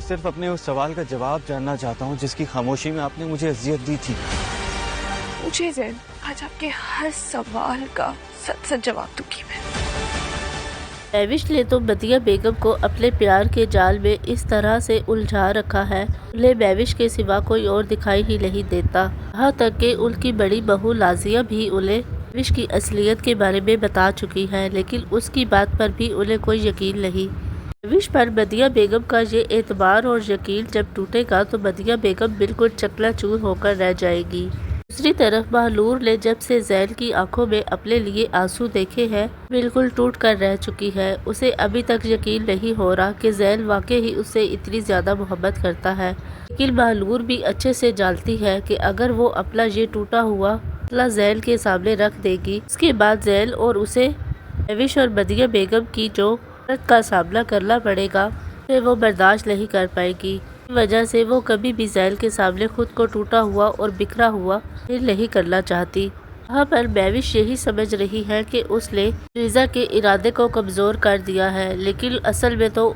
صرف اپنے اس سوال کا جواب جاننا چاہتا ہوں جس کی خاموشی میں آپ نے مجھے اذیت دی تھی۔ مجھے زین آج آپ کے ہر سوال کا سچ سچ جواب دوں گی میں۔ بہوش نے تو بدیہ بیگم کو اپنے پیار کے جال میں اس طرح سے الجھا رکھا ہے، انہیں بہوش کے سوا کوئی اور دکھائی ہی نہیں دیتا۔ یہاں تک کہ ان کی بڑی بہو نازیہ بھی انہیں بہوش کی اصلیت کے بارے میں بتا چکی ہے، لیکن اس کی بات پر بھی انہیں کوئی یقین نہیں۔ بہوش پر بدیہ بیگم کا یہ اعتبار اور یقین جب ٹوٹے گا تو بدیہ بیگم بالکل چکنا چور ہو کر رہ جائے گی۔ دوسری طرف بہلور نے جب سے زین کی آنکھوں میں اپنے لیے آنسو دیکھے ہیں بالکل ٹوٹ کر رہ چکی ہے۔ اسے ابھی تک یقین نہیں ہو رہا کہ زین واقعی ہی اسے اتنی زیادہ محبت کرتا ہے، لیکن بہلور بھی اچھے سے جانتی ہے کہ اگر وہ اپنا یہ ٹوٹا ہوا مسئلہ زین کے سامنے رکھ دے گی، اس کے بعد زین اور اسے بہوش اور بدیہ بیگم کی جو مرد کا سامنا کرنا پڑے گا اسے وہ برداشت نہیں کر پائے گی۔ اس وجہ سے وہ کبھی بھی زین کے سامنے خود کو ٹوٹا ہوا اور بکھرا ہوا نہیں کرنا چاہتی۔ یہاں پر بہوش یہی سمجھ رہی ہے کہ اس نے فریزہ کے ارادے کو کمزور کر دیا ہے، لیکن اصل میں تو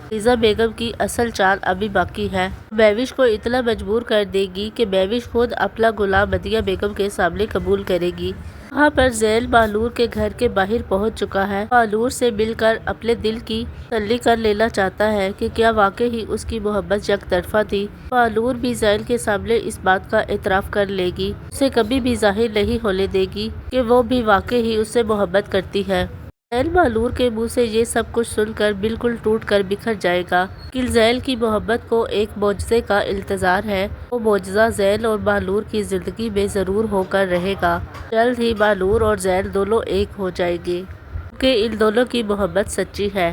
فریزہ بیگم کی اصل چال ابھی باقی ہے۔ بہوش کو اتنا مجبور کر دے گی کہ بہوش خود اپنا غلام بدیہ بیگم کے سامنے قبول کرے گی۔ یہاں پر زین بہلور کے گھر کے باہر پہنچ چکا ہے، بہلور سے مل کر اپنے دل کی تسلی کر لینا چاہتا ہے کہ کیا واقعی ہی اس کی محبت یک طرفہ تھی۔ بہلور بھی زین کے سامنے اس بات کا اعتراف کر لے گی، اسے کبھی بھی ظاہر نہیں ہونے دے گی کہ وہ بھی واقعی ہی اس سے محبت کرتی ہے۔ زین بہلور کے منہ سے یہ سب کچھ سن کر بالکل ٹوٹ کر بکھر جائے گا، لیکن زین کی محبت کو ایک معجزے کا انتظار ہے۔ وہ معجزہ زین اور بہلور کی زندگی میں ضرور ہو کر رہے گا۔ جلد ہی بہلور اور زین دونوں ایک ہو جائیں گے، کیونکہ ان دونوں کی محبت سچی ہے۔